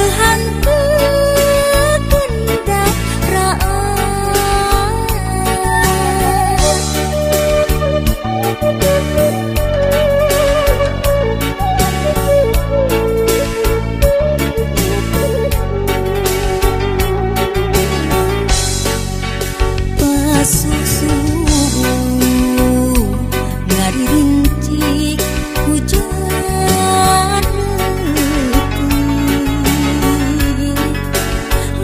Maseuhan teu kendak ngaririnci hujan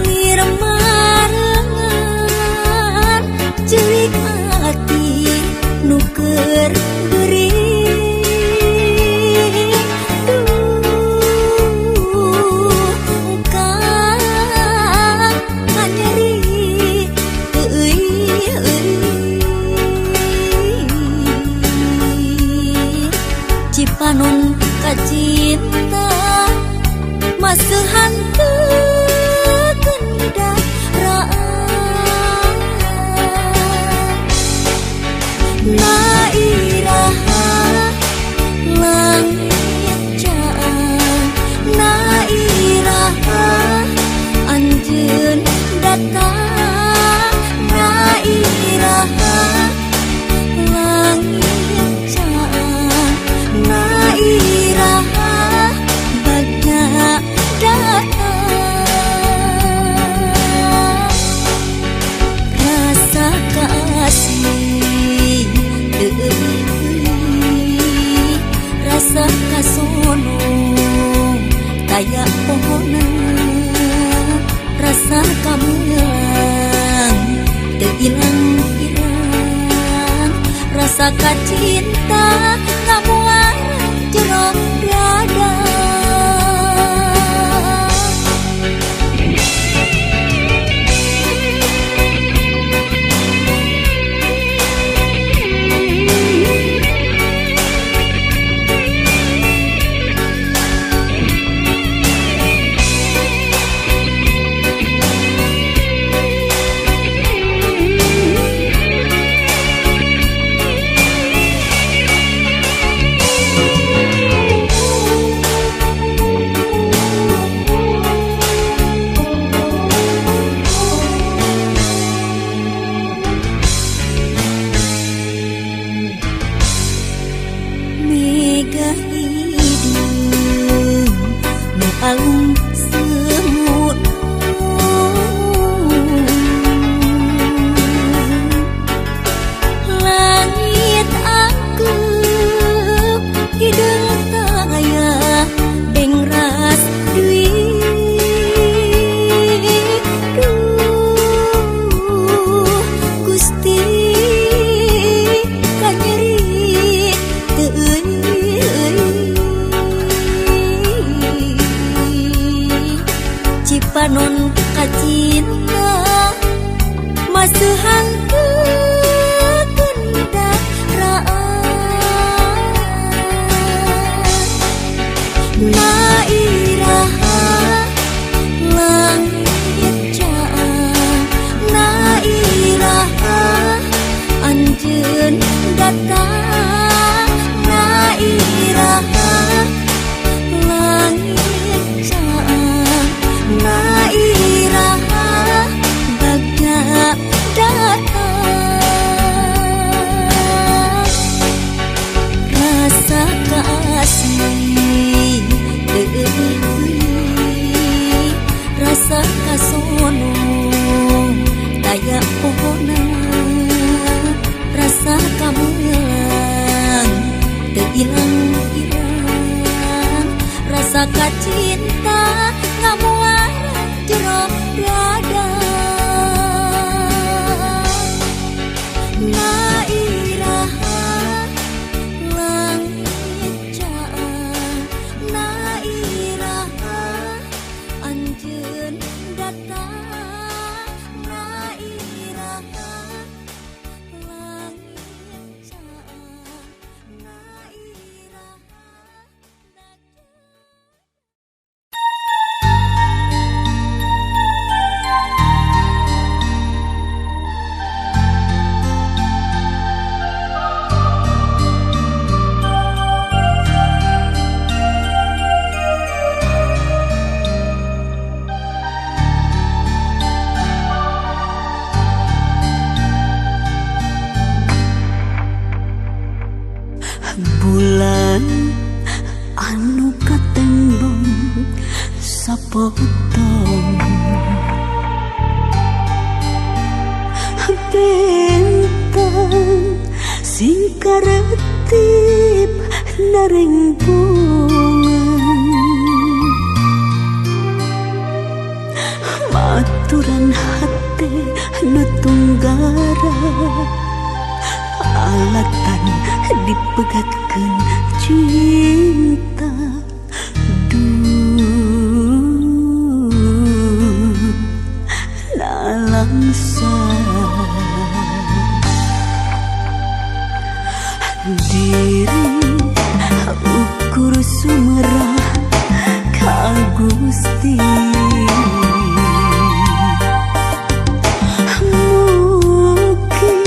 liremarengan celik hati nuker gering kang anyeri cipanon kacinta maseuhan teu kendak nairaha langit caang nairaha anjeun datang nairaha langit caang nairaha bagna datang rasa kasih rasa kasono kaya pohona rasa kamulang teu ilang-ilang rasa kacinta kamuang jero dada alung semut langit angkep hideung tangaya bengras duit duh Gusti kanyeri teu cipanon kacinta maseuhan teu kendak nairaha langit caang nairaha anjeun datang nairaha langit caang nairaha bagna datang rasa kasih rasa kasono kaya pohona rasa kamulang teu ilang-ilang rasa kacinta ngamuang jero dada nairaha langit caang nairaha anjeun datang nairaha langit caang nairaha sepotong bentang sing karetip nareng maturan hati nutunggara alatan dipegatkan cinta nalangsa diri ukur sumerah ka Gusti mugi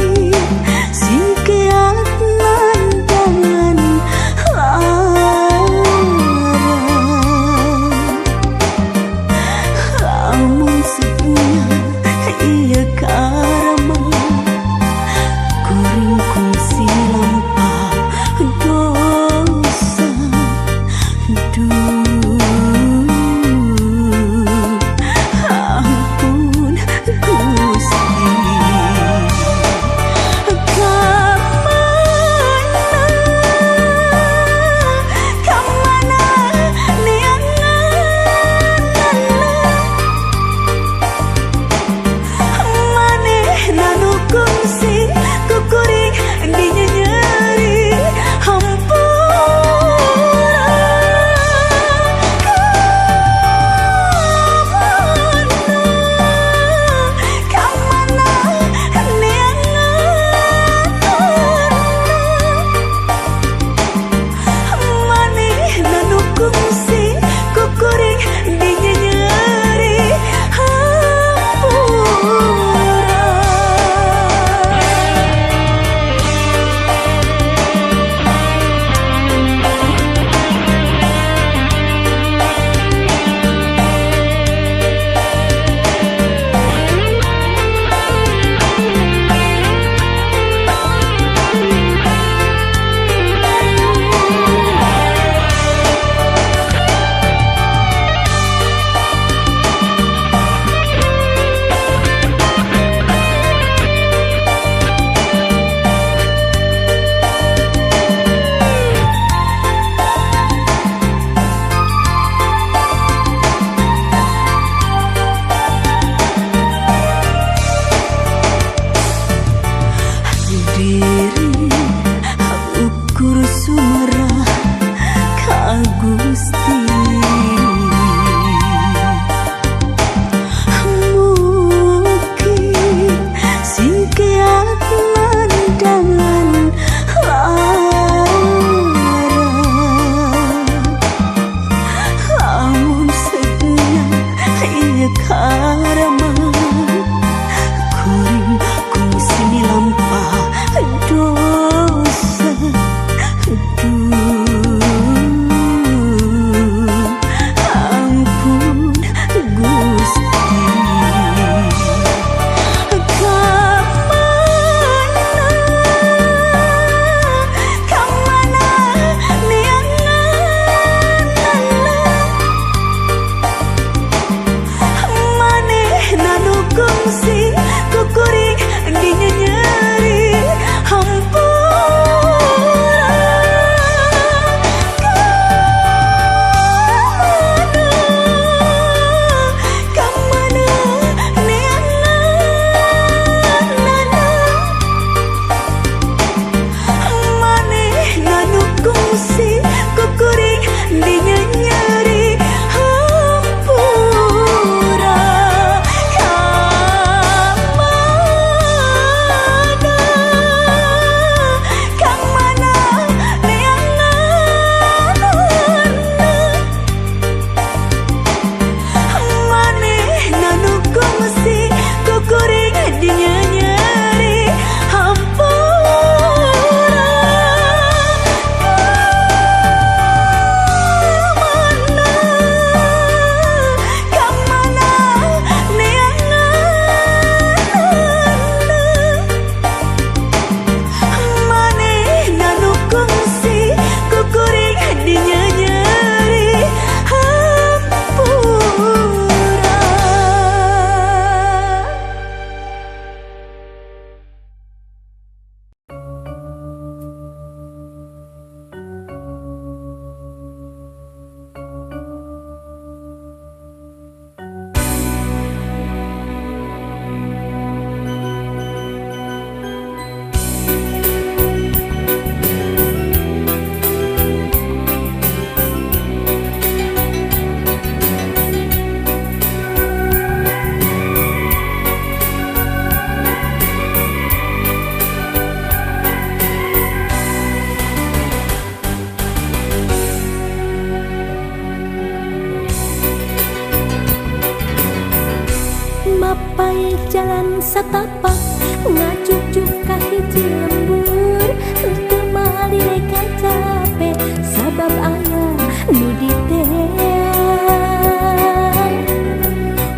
satapak ngajuk-juk ka hiji lembur teu malih capek sabab aya nu diteang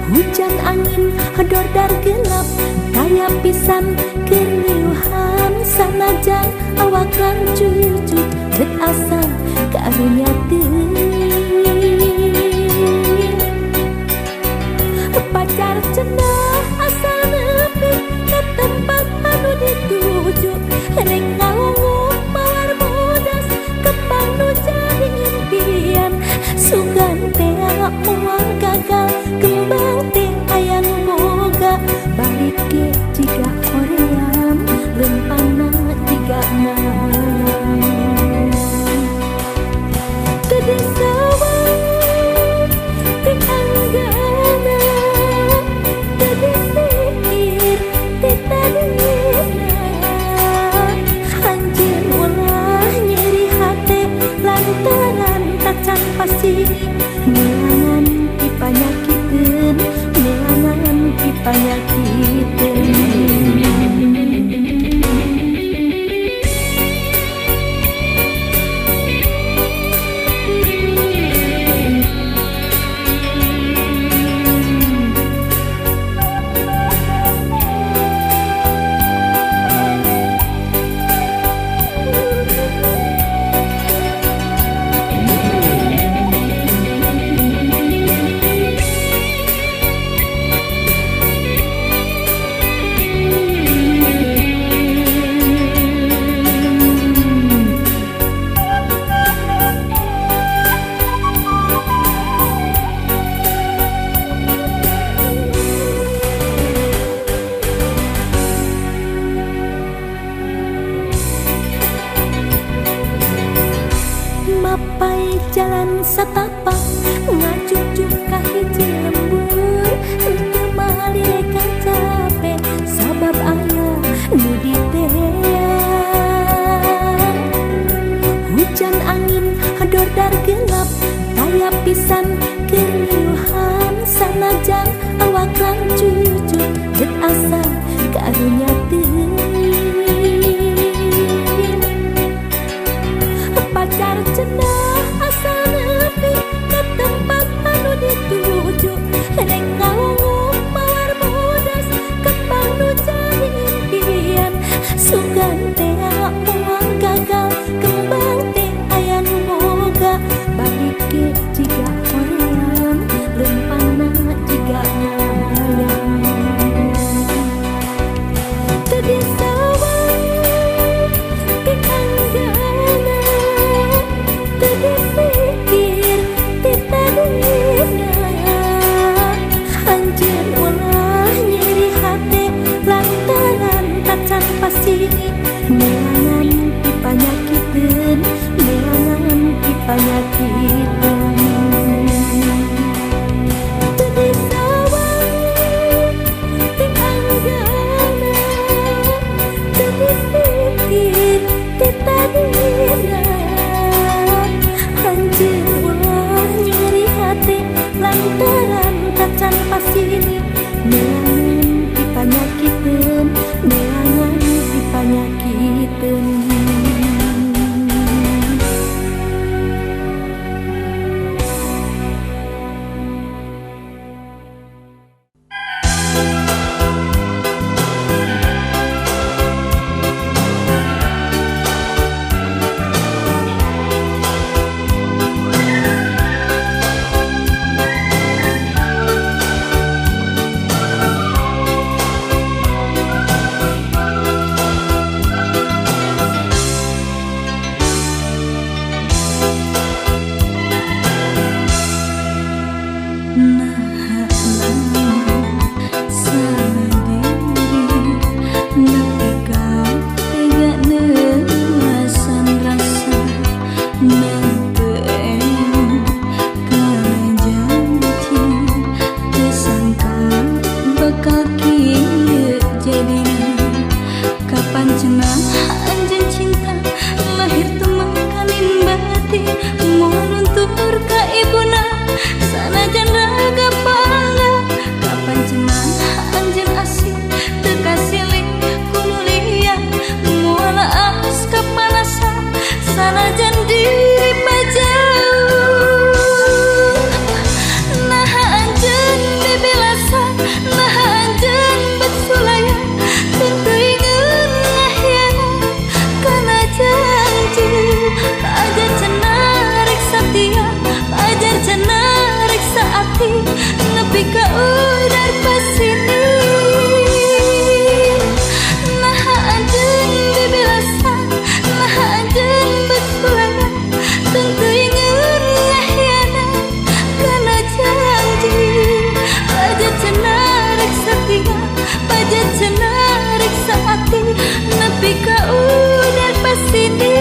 hujan angin hedor dar gelap kaya pisan keriuhan sanajan awak rancucuk bet asa karunya pacar cenah asa nepi ke tempat anu dituju rek ngawungu mawar bodas kepang nu jadi impian sugan teh moal gagal kembang teh aya nu boga balik ge jiga hoream lempana jiga gede sawang teh anggana gede pikir teh tadina anjeun ulah nyeri hate lantaran tak can pasti neangan dipanyakikeun neangan dipanyakikeun. Mapai jalan satapak ngajuk-juk ka hiji lembur teu malih capek sabab aya nu diteang hujan angin hedor dar gelap kaya pisan keriuhan sanajan awak rancucuk bet asa karunya pacar cenah asa nepi ke tempat anu dituju sanajan diri majauh. Nah anjeun bebelasan, nah anjeun betsulaya, tentu ingeun ngahyanat kana janji. Pajar cenah rek satia, pajar cenah rek saati, nepi ka udar pasini. Nah anjeun bebelasan, nah anjeun betsulaya, tentu ingeun ngahyanat kana janji. Pajar cenah rek satia, pajar cenah rek saati, nepi ka udar pasini.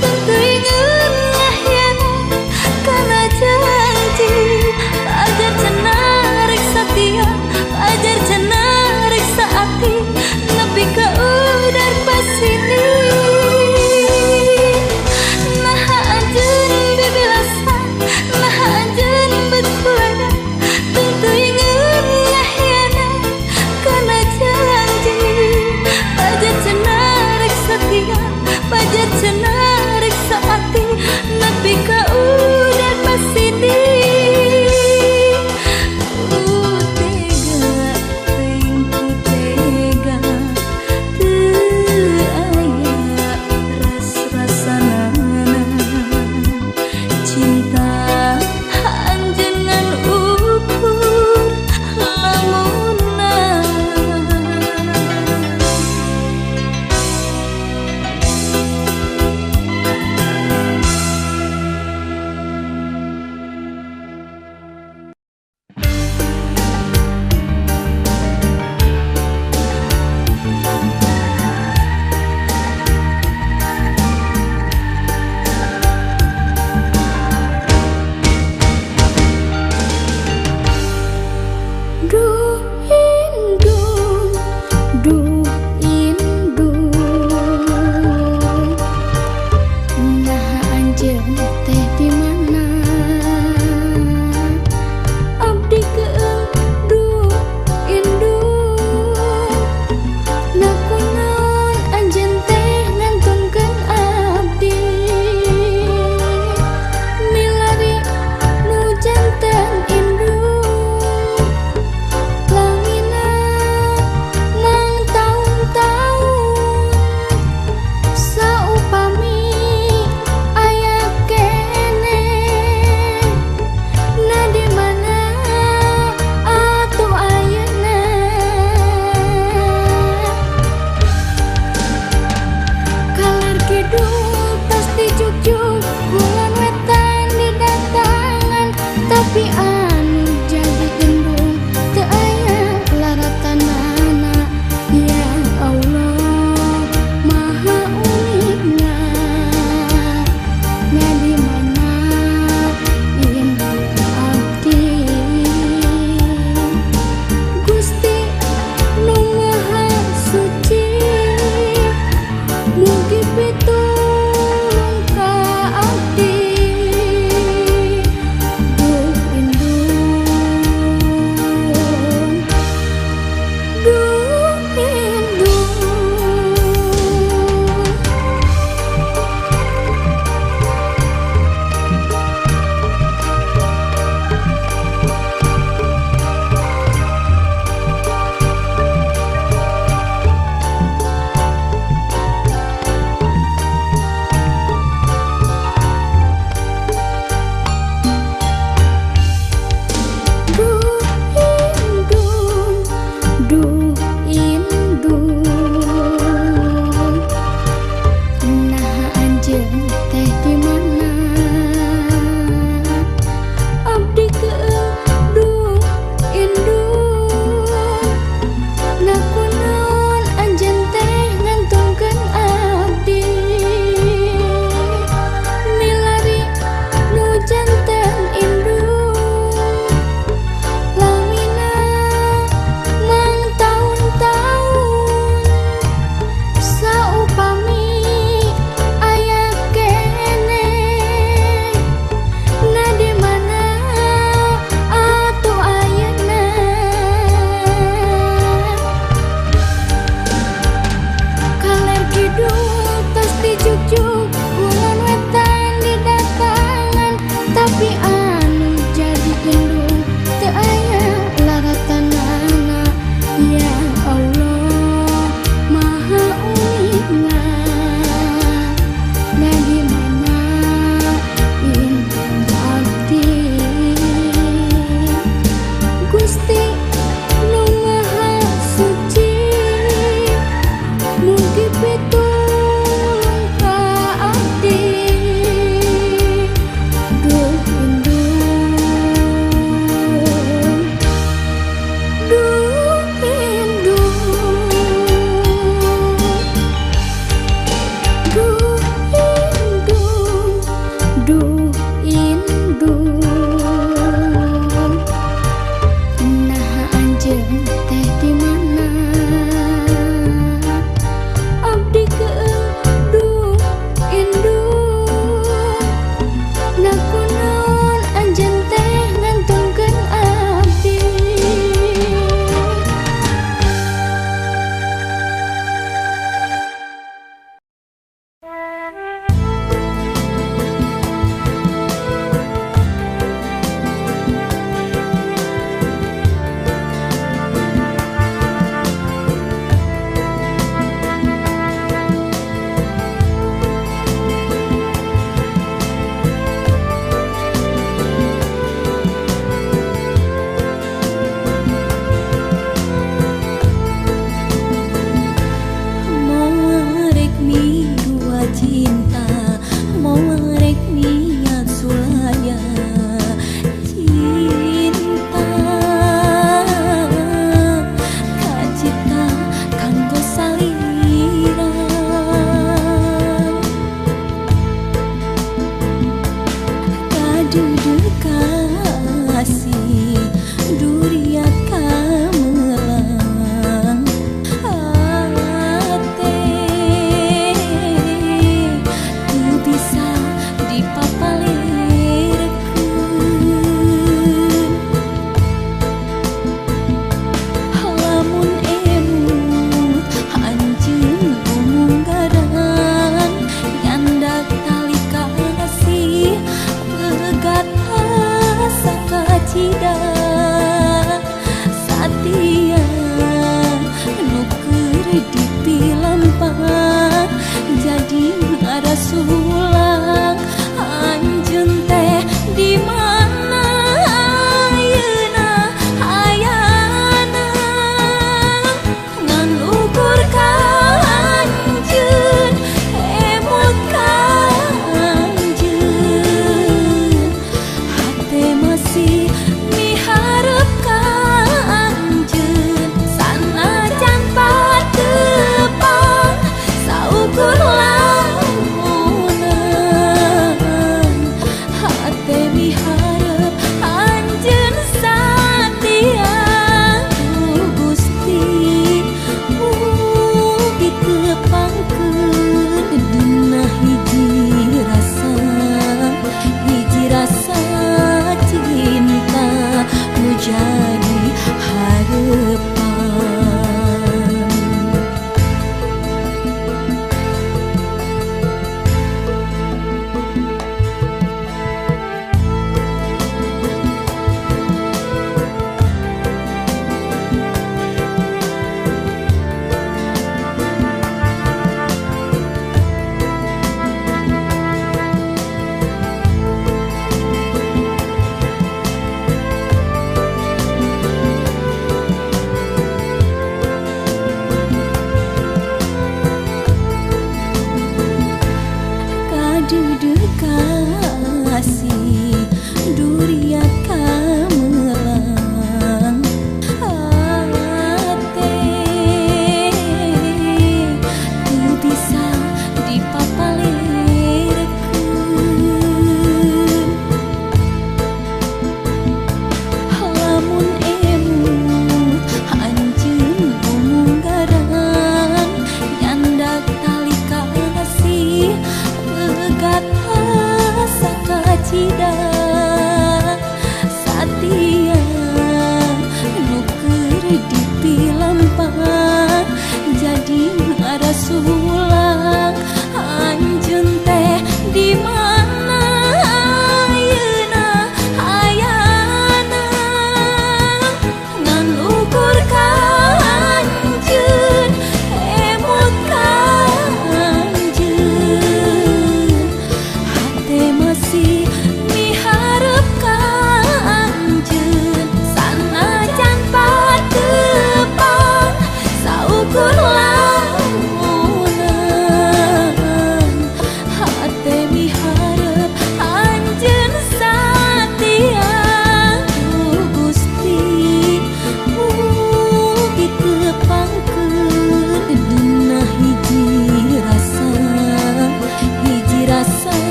Tentu ingeun ngahyanat kana janji.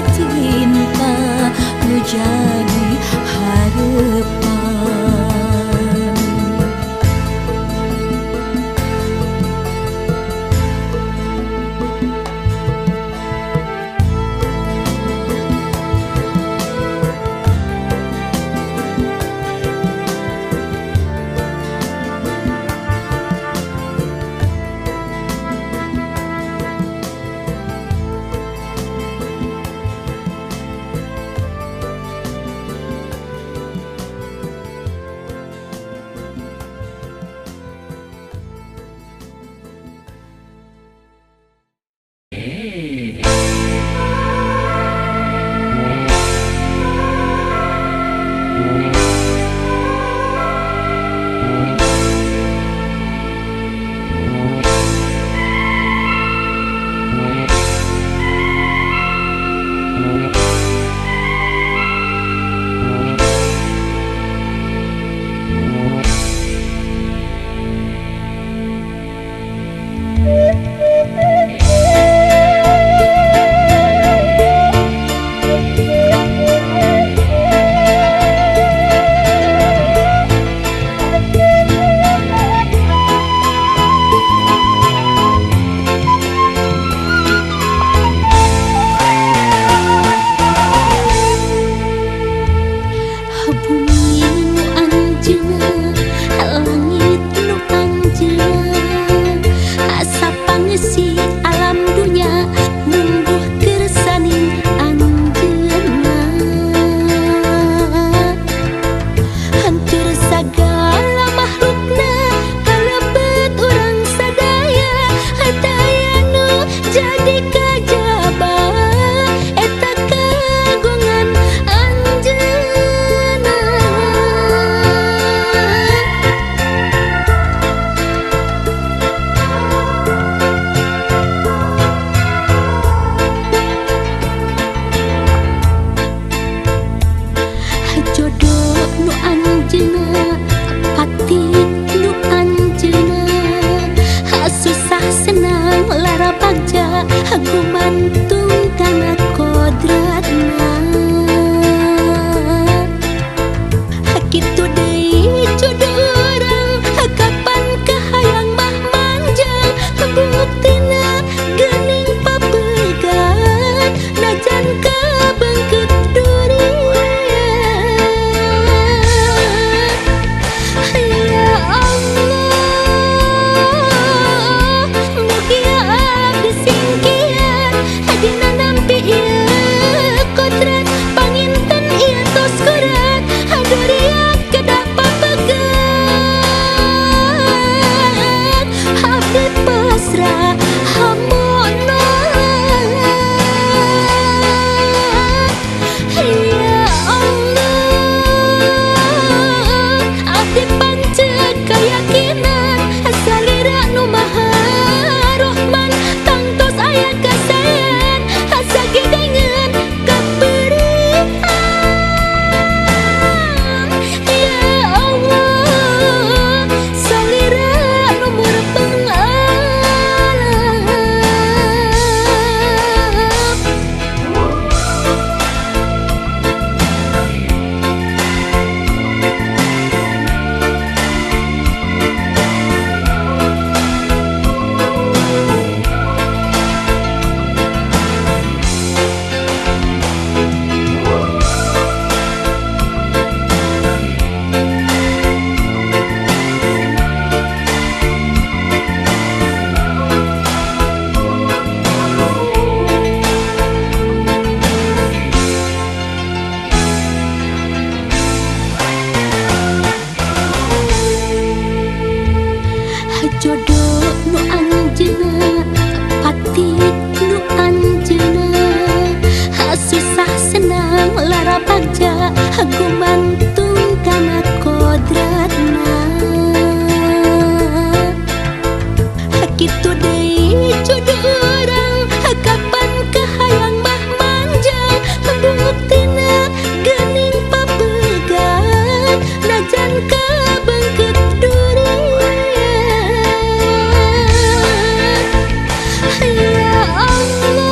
cinta nu jadi harapan. Aku mantung karena kodratna. Kitu deui jodoh urang, kapan kahayang mah manjang. Buktina geuning papegat, najan kabeungkeut durian. Ya Allah, mugia abdi singkian dina nampi ieu kodrat, panginten ieu tos kurat. Durian kedah papegat, abdi pasrah hamono. Ya Allah, abdi pancet keyakinan salira nu maha Rahman, tangtos aya kasayan sagideungeun kapeurean. Ya Allah, salira nomor pengalam. Jodoh nu anjeunna, pati nu anjeunna, susah senang lara bagja, gumantung kana kodratna. Kitu deui jodoh urang, kapan kahayang mah manjang. Buktina geuning papegat, najan kabeungkeut durian. Ya Allah,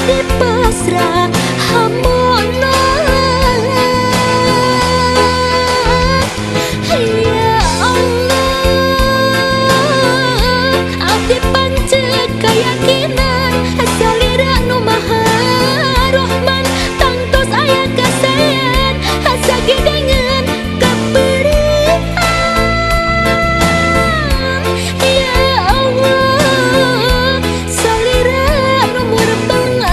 dipasrah hamono. Ya Allah, abdi pancet keyakinan salira nu maha Rahman tangtos aya kasayan sagidengan kapeurean. Ya Allah, salira nu murbengan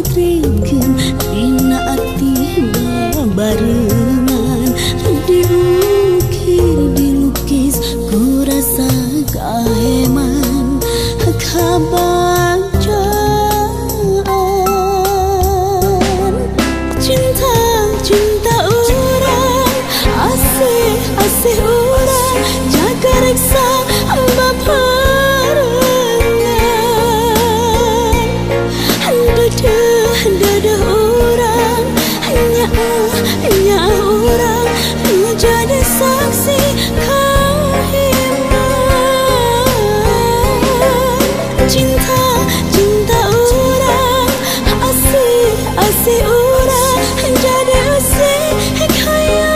dikotretkeun dina ati barengan, diukir dilukis ku rasa kaheman kabacaan. Cinta cinta urang, asih asih urang, jaga reksa barengan. Dadah urang, hanya urang jadi saksi kahiman. Cinta cinta urang, asih asih urang, jadi asih keyakinan.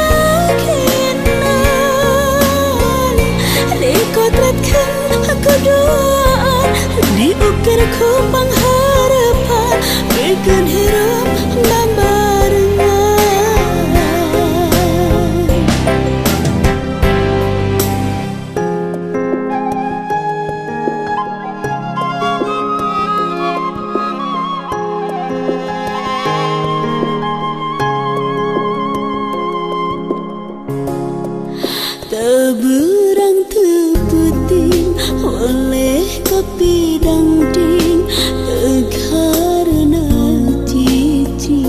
Dikotretkeun keduaan, diukir ku pangharapan, bikin hirup barengan. Teberang teputing oleh kapidang ding, karena cicing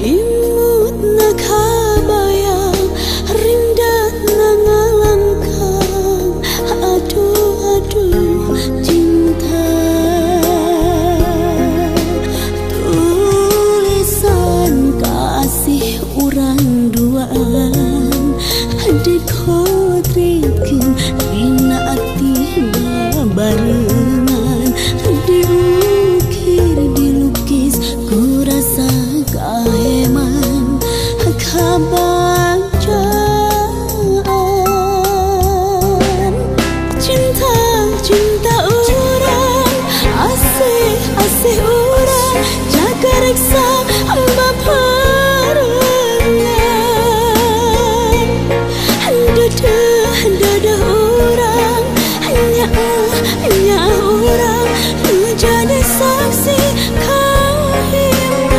imut na kabayang, rindat na ngalangkang. Aduh aduh cinta, tulisan kasih urang duaan, dikotretkeun dina ati barengan, diukir dilukis ku rasa kaheman kabacaan. Cinta cinta urang, asih asih urang, jaga reksa barengan. Dadah urang, hanya urang jadi saksi kahiman.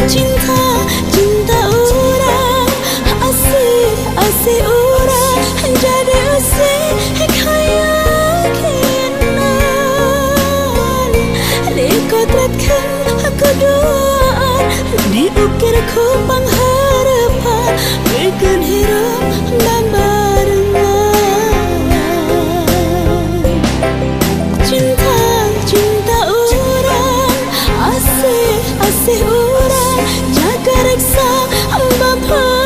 Cinta cinta urang, asih asih urang, jadi asih keyakinan. Dikotretkeun keduaan, diukir ku pangharapan, bikin hirup barengan. Cinta cinta urang, asih asih urang, jaga reksa barengan.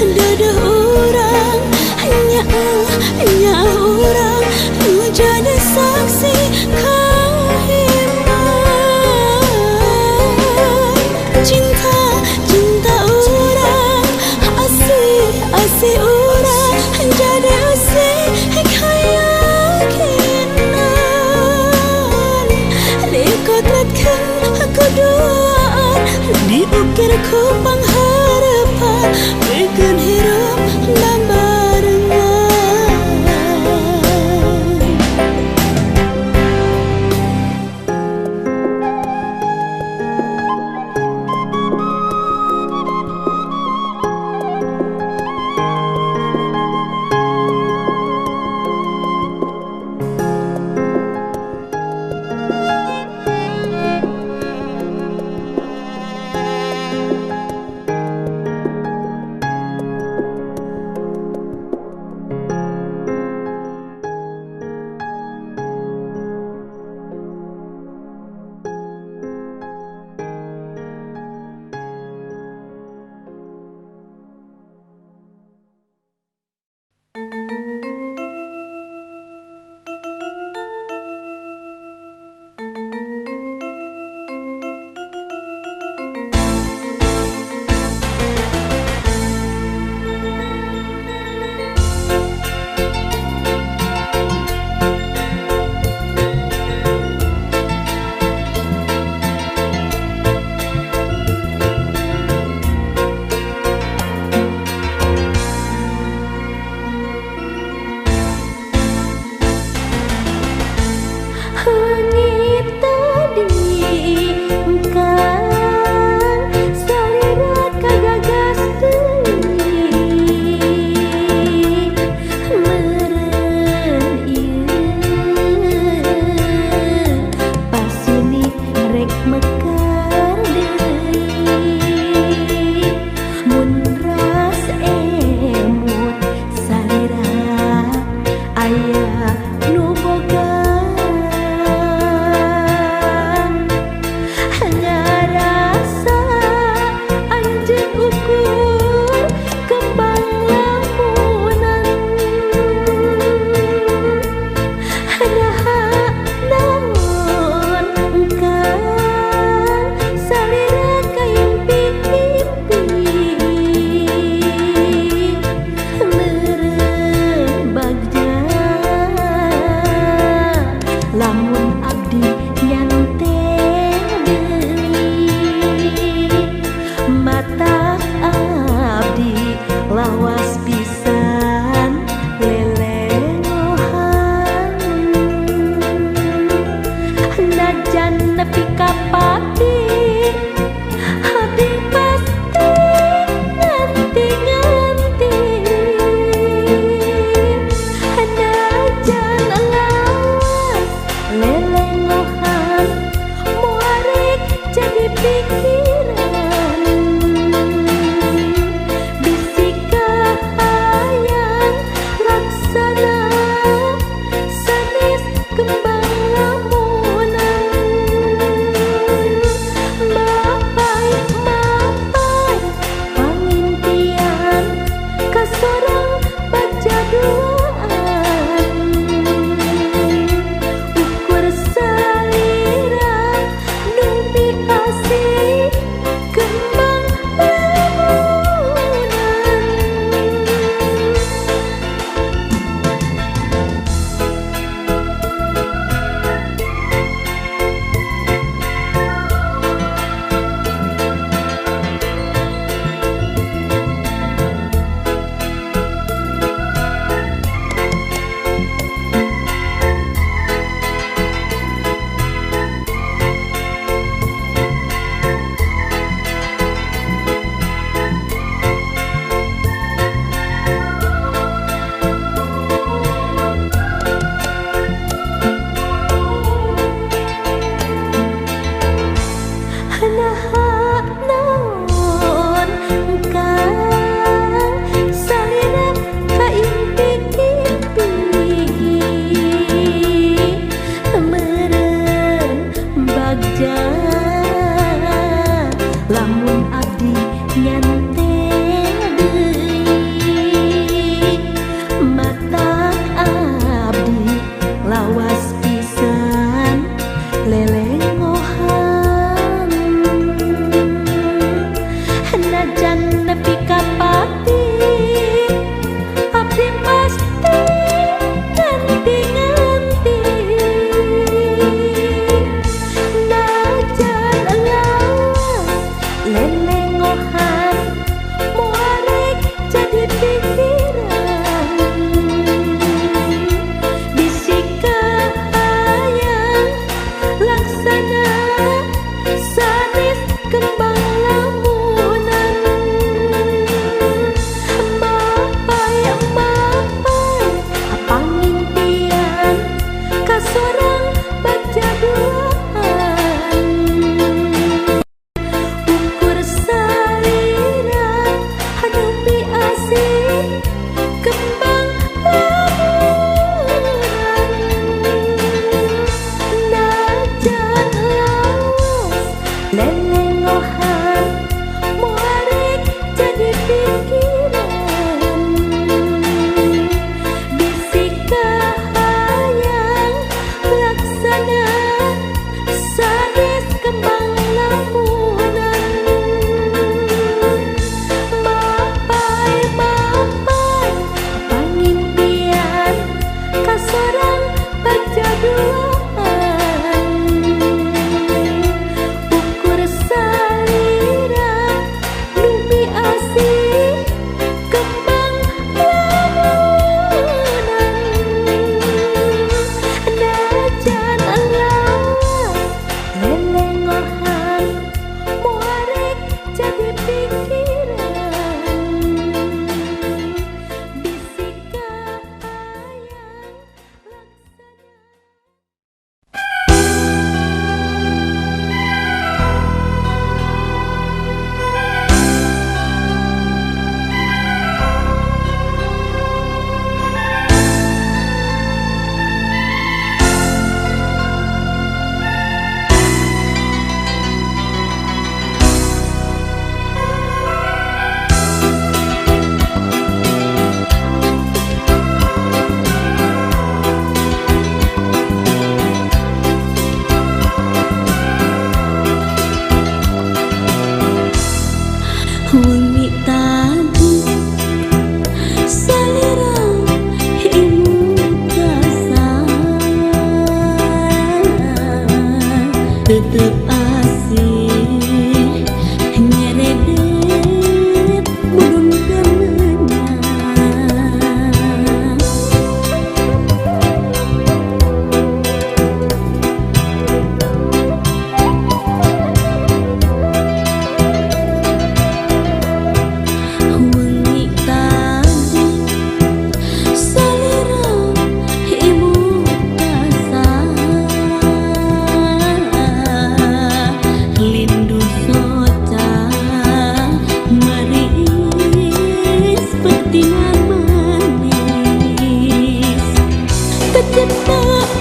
Dadah urang, hanya urang jadi saksi kahiman.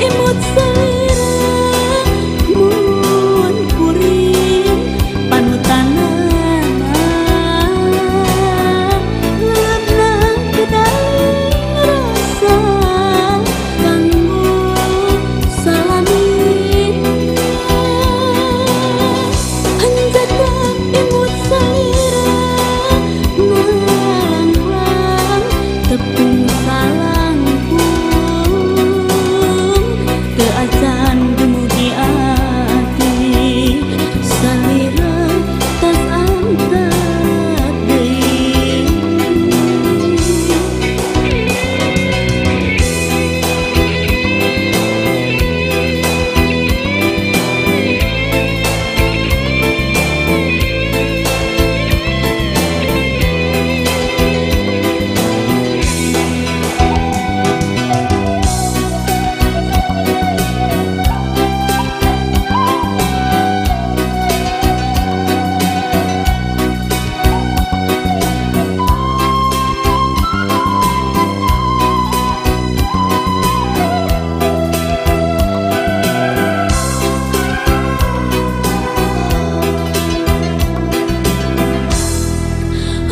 imut selera mun kuring panutanana lepna kedai rasa kanggo salamin hanjaka imut selera malanglang tepung salangkung teu acan dumugi ati salira tas angkat deui.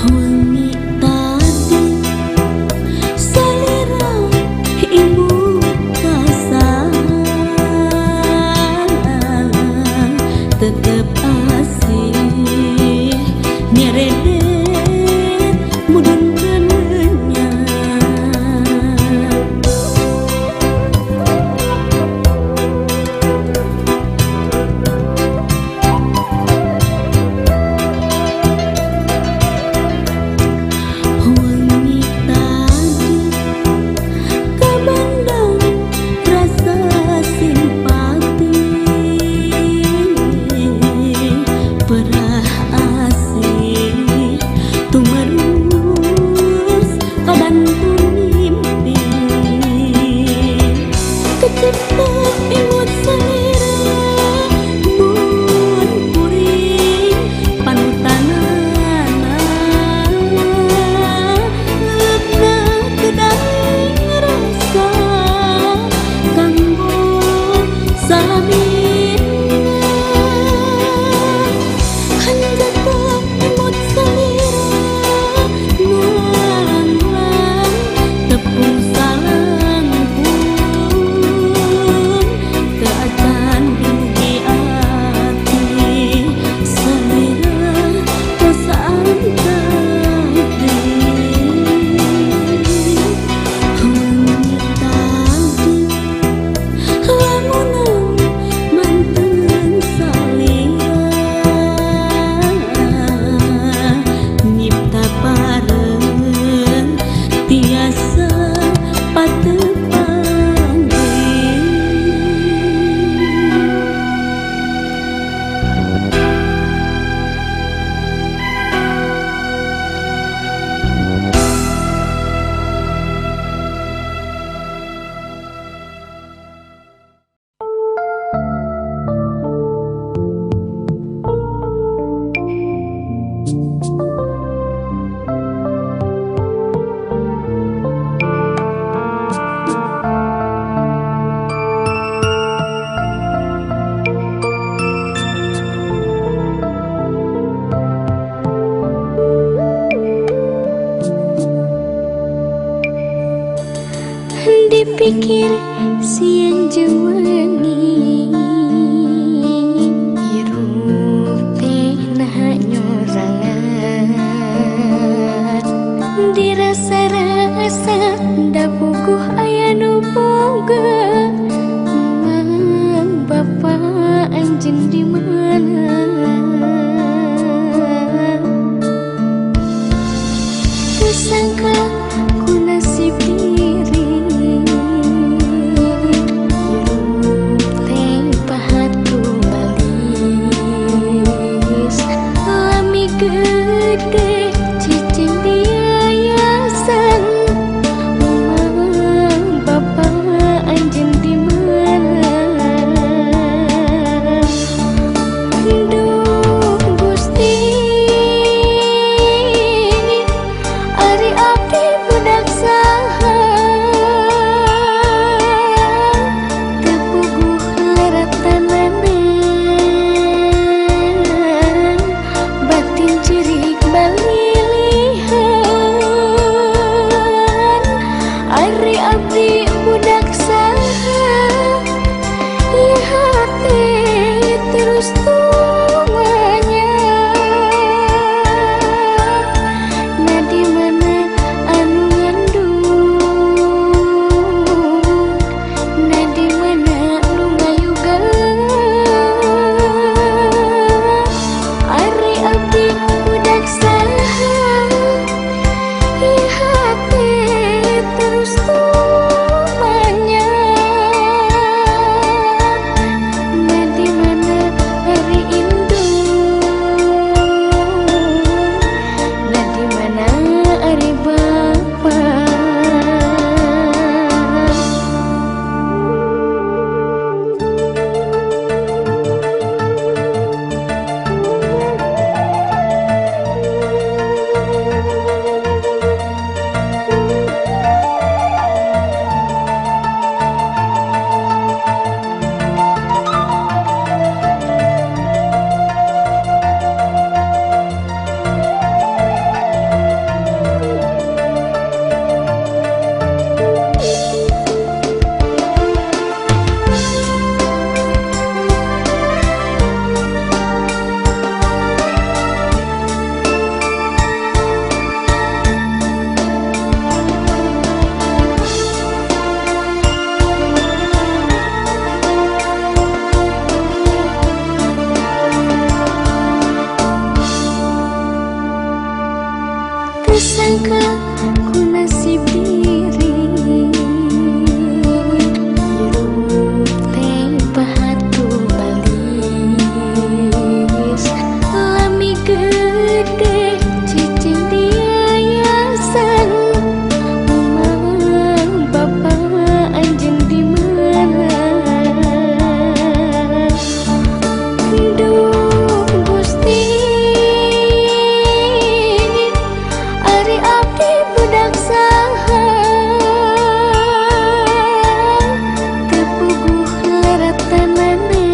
Wengi tadi salira ibu kasar tetep asih nyeredet mudun kenyang. Wengi tadi kabandang rasa simpati perah asih tumerus kabantun mimpi kecipta imut selera mun kuring panutanana lepna kedai rasa kanggo salamin hanjaka imut selera malanglang tepung salangkung teu acan dumugi ati salira tos angkat deui. Wengi tadi lamunan manten salia nyipta pareng tiasa patepang deui. Dipikir siang jewani hirup teh nah nyorangan dirasa-rasa da puguh aya nu boga mang bapa anjeun di mana sangka ku nasib diri gede cicing biayasan Ari abdi budak saha, ieu hati terus tumanya. Nah di mana anu ngandung, nah di mana nu ngayugan. Ari abdi budak saha, ieu hati terus tumanya. Nah di mana ari indung, nah di mana ari bapa. Tersangka ku nasib diri, hirup teh batu balis. Lami gede cicing diayasan, mamang bapa anjeun di mana? Duh Gusti, ari abdi budak saha, teu puguh laratanana.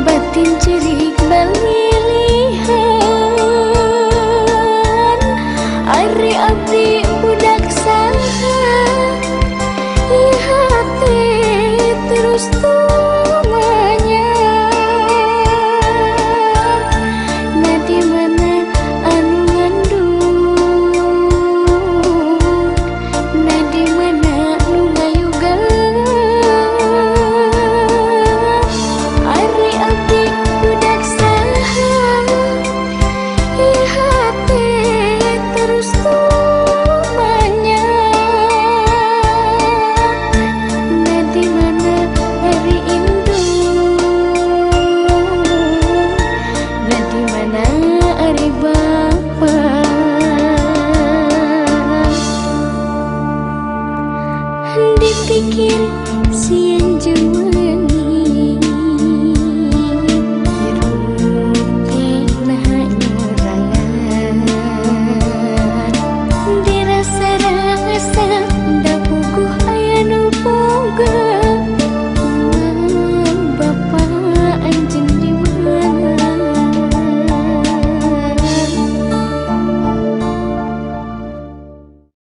Batin cerik balilihan. Ari abdi budak saha, ieu hati terus tumanya. Nah di mana anu ngandung, nah di mana nu ngayugan. Ari abdi budak saha, ieu hati terus tumanya. Nah di mana ari indung, nah di mana ari bapa.